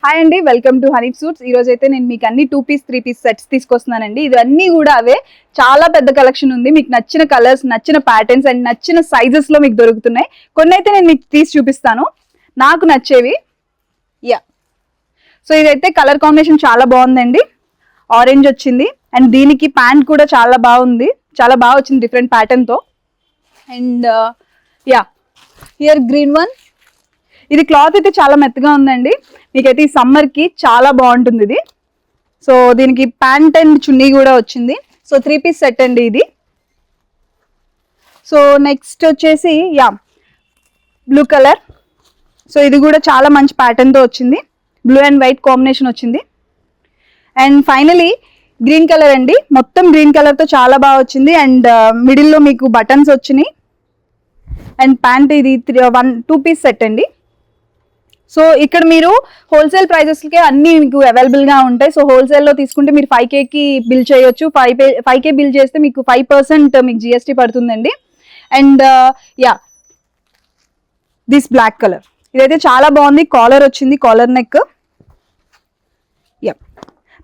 Hi అండి, welcome to Hanif suits. ఈ రోజు అయితే నేను మీకు అన్ని 2-piece 3-piece సెట్స్ తీసుకొస్తున్నానండి. ఇది అన్ని కూడా అవే చాలా పెద్ద కలెక్షన్ ఉంది. మీకు నచ్చిన కలర్స్, నచ్చిన ప్యాటర్న్స్ అండ్ నచ్చిన సైజెస్ లో మీకు దొరుకుతున్నాయి. కొన్ని అయితే నేను మీకు తీసి చూపిస్తాను, నాకు నచ్చేవి. సో ఇదైతే కలర్ కాంబినేషన్ చాలా బాగుందండి. ఆరెంజ్ వచ్చింది అండ్ దీనికి ప్యాంట్ కూడా చాలా బాగుంది, చాలా బాగా వచ్చింది డిఫరెంట్ ప్యాటర్న్ తో. And here green one. ఇది క్లాత్ అయితే చాలా మెత్తగా ఉందండి. మీకైతే ఈ సమ్మర్ కి చాలా బాగుంటుంది ఇది. సో దీనికి ప్యాంట్ అండ్ చున్నీ కూడా వచ్చింది. సో 3-piece సెట్ అండి ఇది. సో నెక్స్ట్ వచ్చేసి బ్లూ కలర్. సో ఇది కూడా చాలా మంచి ప్యాటర్న్ తో వచ్చింది, బ్లూ అండ్ వైట్ కాంబినేషన్ వచ్చింది. అండ్ ఫైనలీ గ్రీన్ కలర్ అండి, మొత్తం గ్రీన్ కలర్ తో చాలా బాగా వచ్చింది. అండ్ మిడిల్లో మీకు బటన్స్ వచ్చినాయి. అండ్ ప్యాంట్ ఇది 2-piece సెట్ అండి. సో ఇక్కడ మీరు హోల్సేల్ ప్రైజెస్కే అన్ని మీకు అవైలబుల్గా ఉంటాయి. సో హోల్సేల్లో తీసుకుంటే మీరు 5Kకి బిల్ చేయొచ్చు. 5K బిల్ చేస్తే మీకు 5% మీకు GST పడుతుందండి. అండ్ దిస్ బ్లాక్ కలర్, ఇదైతే చాలా బాగుంది. కాలర్ వచ్చింది, కాలర్ నెక్.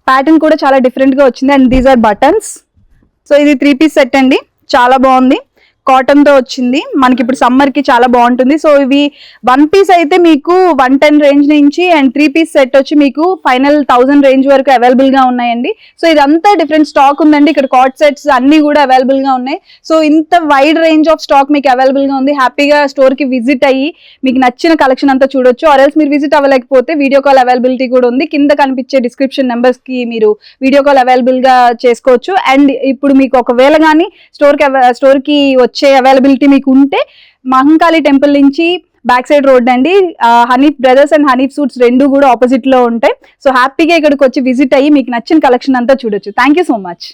ప్యాటర్న్ కూడా చాలా డిఫరెంట్గా వచ్చింది. And these are buttons. So ఇది 3-piece సెట్ అండి, చాలా బాగుంది. కాటన్ తో వచ్చింది, మనకి ఇప్పుడు సమ్మర్ కి చాలా బాగుంటుంది. సో ఇవి 1-piece అయితే మీకు 110 రేంజ్ నుంచి అండ్ 3-piece సెట్ వచ్చి మీకు ఫైనల్ 1000 రేంజ్ వరకు అవైలబుల్ గా ఉన్నాయండి. సో ఇదంతా డిఫరెంట్ స్టాక్ ఉందండి. ఇక్కడ కాట్ సెట్స్ అన్ని కూడా అవైలబుల్ గా ఉన్నాయి. సో ఇంత వైడ్ రేంజ్ ఆఫ్ స్టాక్ మీకు అవైలబుల్ గా ఉంది. హ్యాపీగా స్టోర్ కి విజిట్ అయ్యి మీకు నచ్చిన కలెక్షన్ అంతా చూడొచ్చు. ఆర్ ఎల్స్ మీరు విజిట్ అవ్వలేకపోతే వీడియో కాల్ అవైలబిలిటీ కూడా ఉంది. కింద కనిపించే డిస్క్రిప్షన్ నెంబర్స్ కి మీరు వీడియో కాల్ అవైలబుల్ గా చేసుకోవచ్చు. అండ్ ఇప్పుడు మీకు ఒకవేళ కానీ స్టోర్ కి వచ్చే అవైలబిలిటీ మీకు ఉంటే మహంకాళి టెంపుల్ నుంచి బ్యాక్ సైడ్ రోడ్ అండి, Hanif brothers and Hanif suits రెండు కూడా ఆపోజిట్ లో ఉంటాయి. సో హ్యాపీగా ఇక్కడికి వచ్చి విజిట్ అయ్యి మీకు నచ్చిన కలెక్షన్ అంతా చూడొచ్చు. Thank you so much.